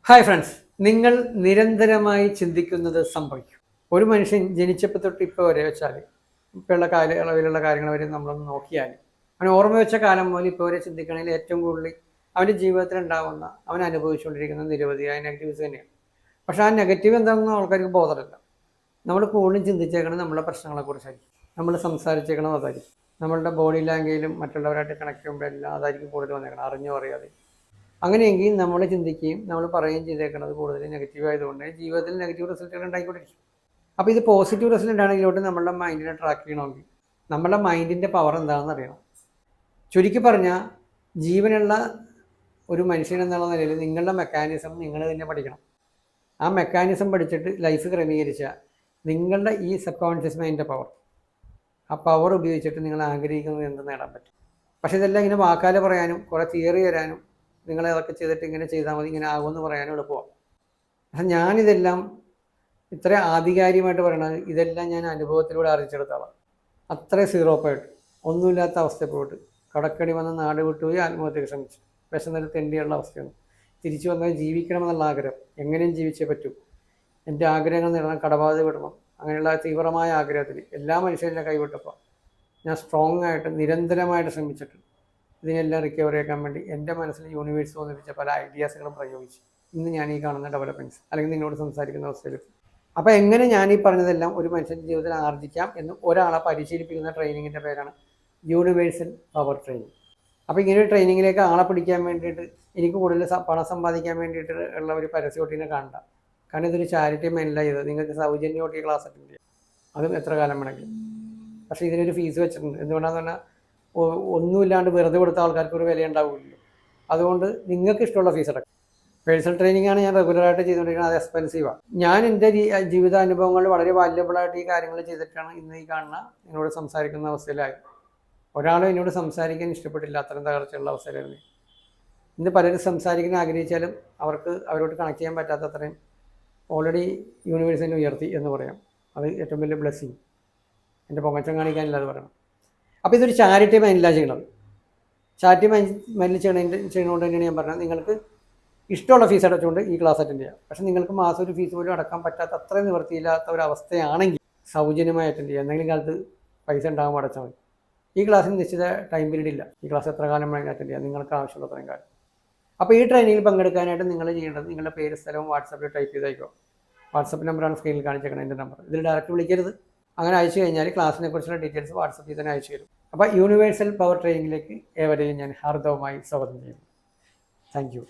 Hi friends, നിങ്ങൾ നിരന്തരമായി ചിന്തിക്കുന്നത് സംഭവിക്കും. ഒരു മനുഷ്യൻ ജനിച്ചപ്പോൾ തൊട്ട് ഇപ്പോൾ വരെ വെച്ചാൽ ഇപ്പോഴുള്ള കാലയളവിലുള്ള കാര്യങ്ങൾ വരെ നമ്മളൊന്ന് നോക്കിയാൽ അവൻ ഓർമ്മ വെച്ച കാലം മുതൽ ഇപ്പോൾ വരെ ചിന്തിക്കണമെങ്കിൽ ഏറ്റവും കൂടുതൽ അവൻ്റെ ജീവിതത്തിൽ ഉണ്ടാകുന്ന അവൻ അനുഭവിച്ചുകൊണ്ടിരിക്കുന്ന നിരവധിയായ നെഗറ്റീവ്സ് തന്നെയാണ്. പക്ഷേ ആ നെഗറ്റീവ് എന്താണെന്ന് ആൾക്കാർക്ക് ബോധമില്ല. നമ്മൾ കൂടുതലും ചിന്തിച്ചേക്കണം നമ്മളെ പ്രശ്നങ്ങളെക്കുറിച്ചായിരിക്കും, നമ്മൾ സംസാരിച്ചേക്കണം അതായിരിക്കും, നമ്മളുടെ ബോഡി ലാംഗ്വേജിലും മറ്റുള്ളവരായിട്ട് കണക്ട് ചെയ്യുമ്പോൾ എല്ലാം അതായിരിക്കും കൂടുതൽ വന്നേക്കണം, അറിഞ്ഞോ അറിയാതെ. അങ്ങനെയെങ്കിൽ നമ്മൾ ചിന്തിക്കുകയും നമ്മൾ പറയുകയും ചെയ്തേക്കുന്നത് കൂടുതൽ നെഗറ്റീവ് ആയതുകൊണ്ട് ജീവിതത്തിൽ നെഗറ്റീവ് റിസൾട്ടുകൾ ഉണ്ടായിക്കൊണ്ടിരിക്കും. അപ്പോൾ ഇത് പോസിറ്റീവ് റിസൾട്ട് ആണെങ്കിലോട്ട് നമ്മളുടെ മൈൻഡിനെ ട്രാക്ക് ചെയ്യണമെങ്കിൽ നമ്മളുടെ മൈൻഡിൻ്റെ പവർ എന്താണെന്ന് അറിയണം. ചുരുക്കി പറഞ്ഞാൽ ജീവനുള്ള ഒരു മനുഷ്യൻ എന്നുള്ള നിലയിൽ നിങ്ങളുടെ മെക്കാനിസം നിങ്ങൾ തന്നെ പഠിക്കണം. ആ മെക്കാനിസം പഠിച്ചിട്ട് ലൈഫ് ക്രമീകരിച്ചാൽ നിങ്ങളുടെ ഈ സബ് കോൺഷ്യസ് മൈൻഡിൻ്റെ പവർ, ആ പവർ ഉപയോഗിച്ചിട്ട് നിങ്ങൾ ആഗ്രഹിക്കുന്നത് എന്ത് നേടാൻ പറ്റും. പക്ഷേ ഇതെല്ലാം ഇങ്ങനെ വാക്കാൽ പറയാനും കുറേ തിയറി തരാനും നിങ്ങളെ അതൊക്കെ ചെയ്തിട്ട് ഇങ്ങനെ ചെയ്താൽ മതി ഇങ്ങനെ ആകുമെന്ന് പറയാനും എളുപ്പമാണ്. പക്ഷെ ഞാനിതെല്ലാം ഇത്ര ആധികാരികമായിട്ട് പറയണത് ഇതെല്ലാം ഞാൻ അനുഭവത്തിലൂടെ അറിയിച്ചെടുത്തോളാം. അത്ര സീറോ പോയിട്ട് ഒന്നുമില്ലാത്ത അവസ്ഥയിൽ പോയിട്ട് കടക്കടി വന്ന് നാട് വിട്ടുപോയി ആത്മഹത്യക്ക് ശ്രമിച്ചു, വിശന്നിട്ട് തെണ്ടിയുള്ള അവസ്ഥയാണ്. തിരിച്ചു വന്നാൽ ജീവിക്കണമെന്നുള്ള ആഗ്രഹം, എങ്ങനെയും ജീവിച്ചേ പറ്റൂ, എൻ്റെ ആഗ്രഹങ്ങൾ നേടണം, കടബാധ്യത വിടണം, അങ്ങനെയുള്ള തീവ്രമായ ആഗ്രഹത്തിൽ എല്ലാ മനുഷ്യരുടെ കൈവിട്ടപ്പോൾ ഞാൻ സ്ട്രോങ് ആയിട്ട് നിരന്തരമായിട്ട് ശ്രമിച്ചിട്ടുണ്ട്. ഇതിനെല്ലാം റിക്കവർ ചെയ്യാൻ വേണ്ടി എൻ്റെ മനസ്സിൽ യൂണിവേഴ്സ് തോന്നിപ്പിച്ച പല ഐഡിയാസുകളും പ്രയോഗിച്ച് ഇന്ന് ഞാൻ ഈ കാണുന്ന ഡെവലപ്മെൻറ്റ്സ് അല്ലെങ്കിൽ നിങ്ങളോട് സംസാരിക്കുന്ന അവസ്ഥയിലെത്തി. അപ്പോൾ എങ്ങനെ ഞാൻ ഈ പറഞ്ഞതെല്ലാം ഒരു മനുഷ്യൻ്റെ ജീവിതത്തിൽ ആർജിക്കാം എന്ന് ഒരാളെ പരിശീലിപ്പിക്കുന്ന ട്രെയിനിങ്ങിൻ്റെ പേരാണ് യൂണിവേഴ്സൽ പവർ ട്രെയിനിങ്. അപ്പോൾ ഇങ്ങനെ ഒരു ട്രെയിനിങ്ങിലേക്ക് ആളെ പിടിക്കാൻ വേണ്ടിയിട്ട് എനിക്ക് കൂടുതൽ പണം സമ്പാദിക്കാൻ വേണ്ടിയിട്ട് ഉള്ള ഒരു പരസ്യോട്ടിനെ കാണണ്ട. കാരണം ഇതൊരു ചാരിറ്റി മൈൻഡിലാണ് ചെയ്തത്. നിങ്ങൾക്ക് സൗജന്യമായിട്ട് ക്ലാസ് അറ്റൻഡ് ചെയ്യാം, അതും എത്ര കാലം വേണമെങ്കിലും. പക്ഷേ ഇതിനൊരു ഫീസ് വെച്ചിട്ടുണ്ട്. എന്തുകൊണ്ടാണെന്ന് പറഞ്ഞാൽ ഒന്നുമില്ലാണ്ട് വെറുതെ കൊടുത്ത ആൾക്കാർക്ക് ഒരു വില ഉണ്ടാവില്ലല്ലോ. അതുകൊണ്ട് നിങ്ങൾക്ക് ഇഷ്ടമുള്ള ഫീസ് അടക്കും. പേഴ്സണൽ ട്രെയിനിങ് ആണ് ഞാൻ റെഗുലറായിട്ട് ചെയ്തുകൊണ്ടിരിക്കുന്നത്. അത് എക്സ്പെൻസീവാണ്. ഞാൻ എൻ്റെ ജീവിതാനുഭവങ്ങളിൽ വളരെ വാല്യബിളായിട്ട് ഈ കാര്യങ്ങൾ ചെയ്തിട്ടാണ് ഇന്ന് ഈ കാണുന്ന എന്നോട് സംസാരിക്കുന്ന അവസ്ഥയിലായത്. ഒരാളും എന്നോട് സംസാരിക്കാൻ ഇഷ്ടപ്പെട്ടില്ല, അത്രയും തകർച്ചയുള്ള അവസ്ഥയിലായിരുന്നു. ഇന്ന് പലരും സംസാരിക്കാൻ ആഗ്രഹിച്ചാലും അവർക്ക് അവരോട് കണക്ട് ചെയ്യാൻ പറ്റാത്ത അത്രയും ഓൾറെഡി യൂണിവേഴ്സിനെ ഉയർത്തി എന്ന് പറയാം. അത് ഏറ്റവും വലിയ ബ്ലെസ്സിങ്. എൻ്റെ പൊങ്ങച്ചം കാണിക്കാനില്ല അത് പറയണം. അപ്പോൾ ഇതൊരു ചാരിറ്റി മൈൻഡിലാണ് ചെയ്യണത്. ചാരിറ്റി മൈൻഡിൽ ചെയ്യണതുകൊണ്ട് തന്നെയാണ് ഞാൻ പറഞ്ഞത് നിങ്ങൾക്ക് ഇഷ്ടമുള്ള ഫീസ് അടച്ചുകൊണ്ട് ഈ ക്ലാസ് അറ്റൻഡ് ചെയ്യാം. പക്ഷേ നിങ്ങൾക്ക് മാസം ഒരു ഫീസ് പോലും അടക്കാൻ പറ്റാത്ത അത്രയും നിവൃത്തിയില്ലാത്ത ഒരവസ്ഥയാണെങ്കിൽ സൗജന്യമായി അറ്റൻഡ് ചെയ്യുക. എന്തെങ്കിലും കാലത്ത് പൈസ ഉണ്ടാകുമ്പോൾ അടച്ചാൽ മതി. ഈ ക്ലാസ്സിന് നിശ്ചിത ടൈം പീരീഡ് ഇല്ല. ഈ ക്ലാസ് എത്ര കാലം വേണമെങ്കിൽ അറ്റൻഡ് ചെയ്യാം, നിങ്ങൾക്ക് ആവശ്യമുള്ള അത്രയും കാലം. അപ്പോൾ ഈ ട്രെയിനിങ്ങിൽ പങ്കെടുക്കാനായിട്ട് നിങ്ങൾ ചെയ്യേണ്ടത് നിങ്ങളുടെ പേര് സ്ഥലവും വാട്സാപ്പിൽ ടൈപ്പ് ചെയ്തേക്കോ. വാട്സാപ്പ് നമ്പറാണ് സ്ക്രീനിൽ കാണിച്ചേക്കണം, എൻ്റെ നമ്പർ. ഇതിൽ ഡയറക്റ്റ് വിളിക്കരുത്. അങ്ങനെ അയച്ചു കഴിഞ്ഞാൽ ക്ലാസ്സിനെ കുറിച്ചുള്ള ഡീറ്റെയിൽസ് വാട്സപ്പിൽ തന്നെ അയച്ചു തരും. അപ്പോൾ യൂണിവേഴ്സൽ പവർ ട്രെയിനിങ്ങിലേക്ക് ഏവരെയും ഞാൻ ഹാർദവമായി സ്വാഗതം ചെയ്യുന്നു. Thank you.